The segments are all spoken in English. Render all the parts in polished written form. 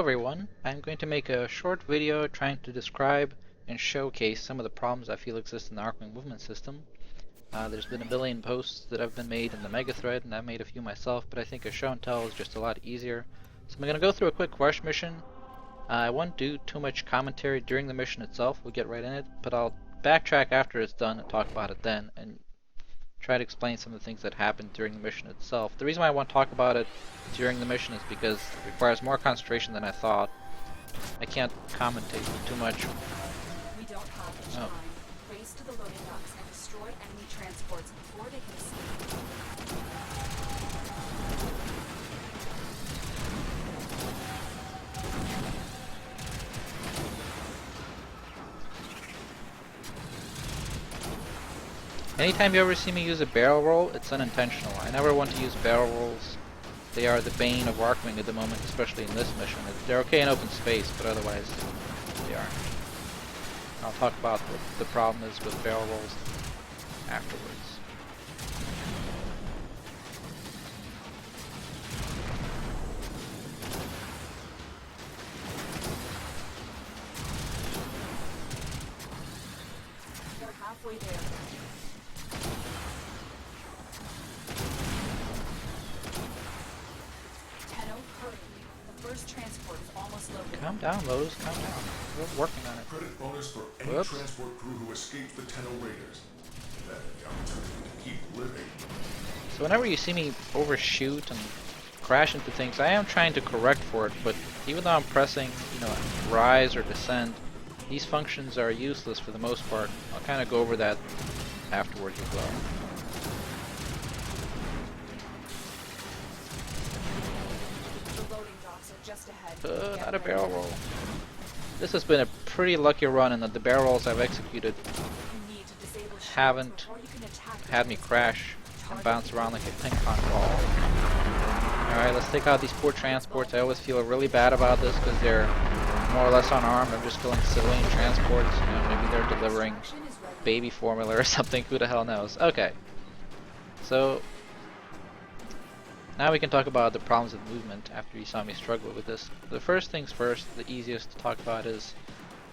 everyone, I'm going to make a short video trying to describe and showcase some of the problems I feel exist in the Archwing movement system. There's been a million posts that have been made in the mega thread, and I've made a few myself, but I think a show and tell is just a lot easier. So I'm going to go through a quick rush mission. I won't do too much commentary during the mission itself, we'll get right in it, but I'll backtrack after it's done and talk about it then, and try to explain some of the things that happened during the mission itself. The reason why I want to talk about it during the mission is because it requires more concentration than I thought. I can't commentate too much. We don't have much time. Race to the loading docks and destroy enemy transports before they can escape. Anytime you ever see me use a barrel roll, it's unintentional. I never want to use barrel rolls. They are the bane of Archwing at the moment, especially in this mission. They're okay in open space, but otherwise they aren't. I'll talk about what the problem is with barrel rolls afterwards. They're halfway there. Transport is almost loaded. Calm down, Lowe's. Calm down. We're working on it. Credit bonus for any transport crew who escapes the Tenno Raiders. That the opportunity to keep living. So whenever you see me overshoot and crash into things, I am trying to correct for it, but even though I'm pressing, rise or descend, these functions are useless for the most part. I'll kind of go over that afterwards as well. Just ahead. Not a barrel roll. This has been a pretty lucky run in that the barrel rolls I've executed haven't had me crash and bounce around like a ping pong ball. Alright, let's take out these poor transports. I always feel really bad about this because they're more or less unarmed. I'm just killing civilian transports. Maybe they're delivering baby formula or something. Who the hell knows? Okay. So now we can talk about the problems with movement after you saw me struggle with this. The first things first, the easiest to talk about is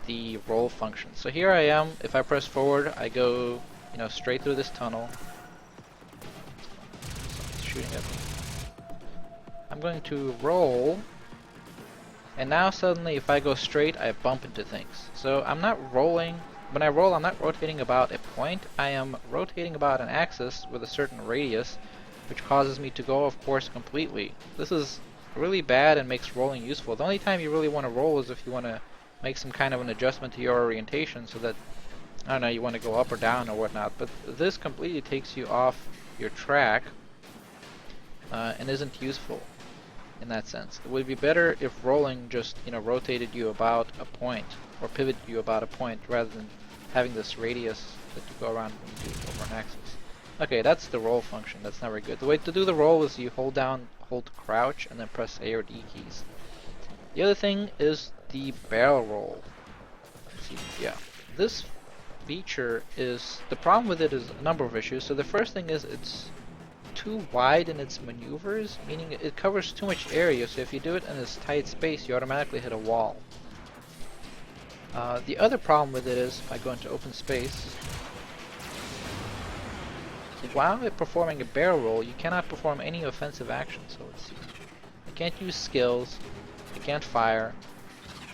the roll function. So here I am, if I press forward, I go, straight through this tunnel. Someone's shooting at me. I'm going to roll, and now suddenly if I go straight, I bump into things. So I'm not rolling, when I roll, I'm not rotating about a point, I am rotating about an axis with a certain radius, which causes me to go off course completely. This is really bad and makes rolling useful. The only time you really want to roll is if you want to make some kind of an adjustment to your orientation so that, I don't know, you want to go up or down or whatnot, but this completely takes you off your track and isn't useful in that sense. It would be better if rolling just, rotated you about a point or pivoted you about a point rather than having this radius that you go around when you do over an axis. Okay, that's the roll function. That's not very good. The way to do the roll is you hold crouch, and then press A or D keys. The other thing is the barrel roll. Let's see, yeah. This feature is, the problem with it is a number of issues. So the first thing is it's too wide in its maneuvers, meaning it covers too much area. So if you do it in this tight space, you automatically hit a wall. The other problem with it is, if I go into open space, while performing a barrel roll, you cannot perform any offensive action. So let's see. I can't use skills, I can't fire,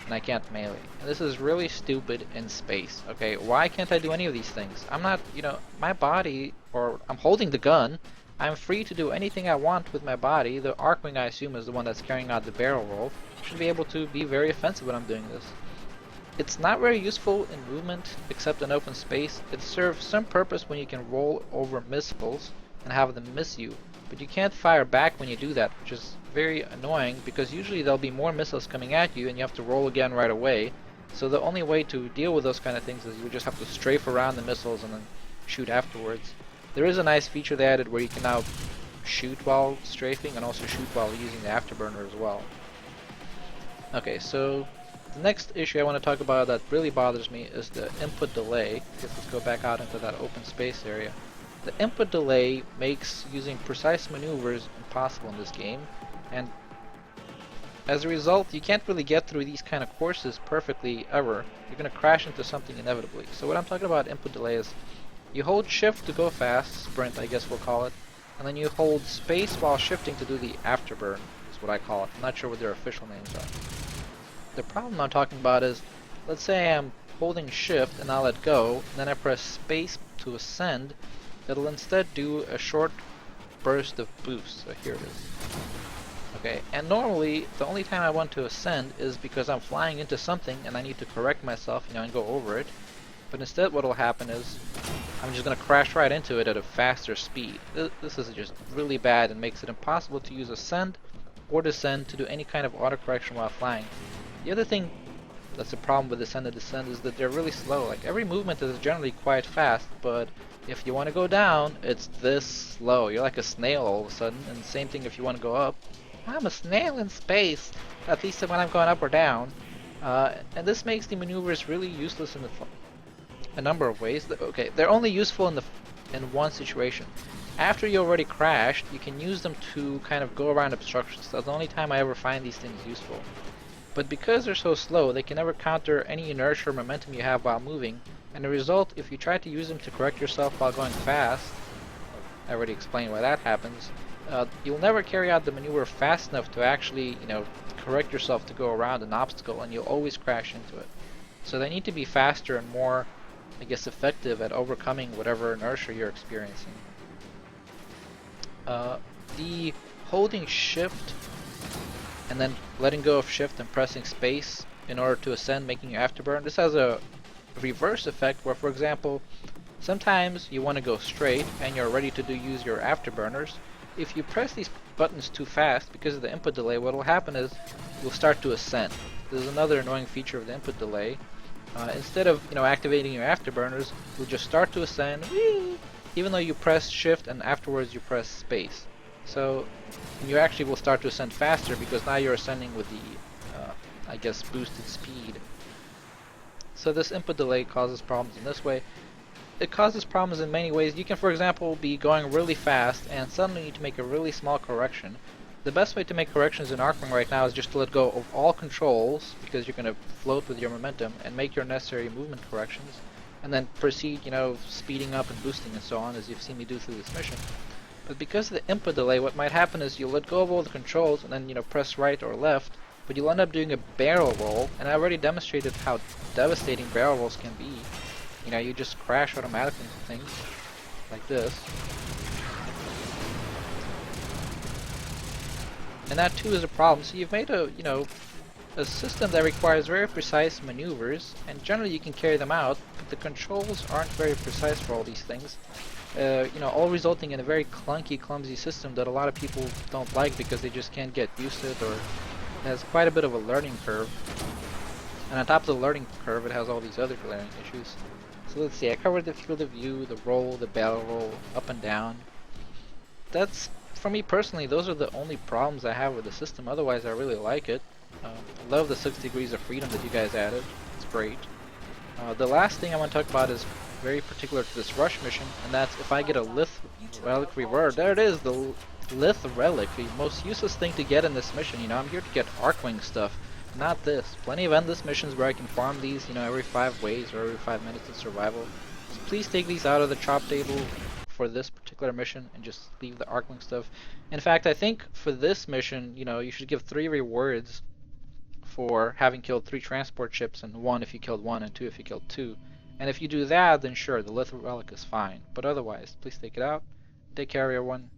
and I can't melee. And this is really stupid in space. Okay, why can't I do any of these things? I'm not, my body, or I'm holding the gun. I'm free to do anything I want with my body. The Archwing, I assume, is the one that's carrying out the barrel roll. Should be able to be very offensive when I'm doing this. It's not very useful in movement, except in open space. It serves some purpose when you can roll over missiles and have them miss you, but you can't fire back when you do that, which is very annoying because usually there'll be more missiles coming at you and you have to roll again right away. So the only way to deal with those kind of things is you just have to strafe around the missiles and then shoot afterwards. There is a nice feature they added where you can now shoot while strafing and also shoot while using the afterburner as well. Okay, so the next issue I want to talk about that really bothers me is the input delay. Let's go back out into that open space area. The input delay makes using precise maneuvers impossible in this game, and As a result, you can't really get through these kind of courses perfectly ever. You're going to crash into something inevitably. So what I'm talking about input delay is you hold shift to go fast, sprint I guess we'll call it, and then you hold space while shifting to do the afterburn, is what I call it. I'm not sure what their official names are. The problem I'm talking about is, let's say I'm holding shift and I'll let go, and then I press space to ascend. It'll instead do a short burst of boost. So here it is. Okay, and normally the only time I want to ascend is because I'm flying into something and I need to correct myself, and go over it. But instead what will happen is I'm just going to crash right into it at a faster speed. This is just really bad and makes it impossible to use ascend or descend to do any kind of auto correction while flying. The other thing that's a problem with ascend and descend is that they're really slow. Like, every movement is generally quite fast, but if you want to go down, it's this slow. You're like a snail all of a sudden. And same thing if you want to go up. I'm a snail in space, at least when I'm going up or down. And this makes the maneuvers really useless in a number of ways. Okay, they're only useful in one situation. After you already crashed, you can use them to kind of go around obstructions. That's the only time I ever find these things useful. But because they're so slow, they can never counter any inertia or momentum you have while moving, and the result, if you try to use them to correct yourself while going fast, I already explained why that happens, you'll never carry out the maneuver fast enough to actually, correct yourself to go around an obstacle, and you'll always crash into it. So they need to be faster and more, I guess, effective at overcoming whatever inertia you're experiencing. The holding shift and then letting go of shift and pressing space in order to ascend, making your afterburn, this has a reverse effect where, for example, sometimes you want to go straight and you're ready to use your afterburners. If you press these buttons too fast because of the input delay, what will happen is you'll start to ascend. This is another annoying feature of the input delay. Instead of activating your afterburners, you'll just start to ascend, whee, even though you press shift and afterwards you press space. So you actually will start to ascend faster because now you're ascending with the, I guess, boosted speed. So this input delay causes problems in this way. It causes problems in many ways. You can, for example, be going really fast and suddenly need to make a really small correction. The best way to make corrections in Archwing right now is just to let go of all controls, because you're going to float with your momentum, and make your necessary movement corrections, and then proceed, speeding up and boosting and so on, as you've seen me do through this mission. But because of the input delay, what might happen is you'll let go of all the controls and then, press right or left, but you'll end up doing a barrel roll, and I already demonstrated how devastating barrel rolls can be. You just crash automatically into things, like this. And that too is a problem. So you've made a system that requires very precise maneuvers, and generally you can carry them out, but the controls aren't very precise for all these things. All resulting in a very clunky, clumsy system that a lot of people don't like because they just can't get used to it, or it has quite a bit of a learning curve. And on top of the learning curve, it has all these other glaring issues. So let's see, I covered the field of view, the roll, the barrel roll, up and down. That's, for me personally, those are the only problems I have with the system. Otherwise, I really like it. I love the 6 degrees of freedom that you guys added. It's great. The last thing I want to talk about is very particular to this rush mission, and that's if I get a Lith Relic reward. There it is, the Lith Relic, the most useless thing to get in this mission. I'm here to get Archwing stuff, not this. Plenty of endless missions where I can farm these, every 5 ways or every 5 minutes in survival. So please take these out of the chop table for this particular mission and just leave the Archwing stuff. In fact, I think for this mission, you should give 3 rewards for having killed 3 transport ships, and 1 if you killed 1 and 2 if you killed 2. And if you do that, then sure, the Lith Relic is fine. But otherwise, please take it out. Take care, everyone.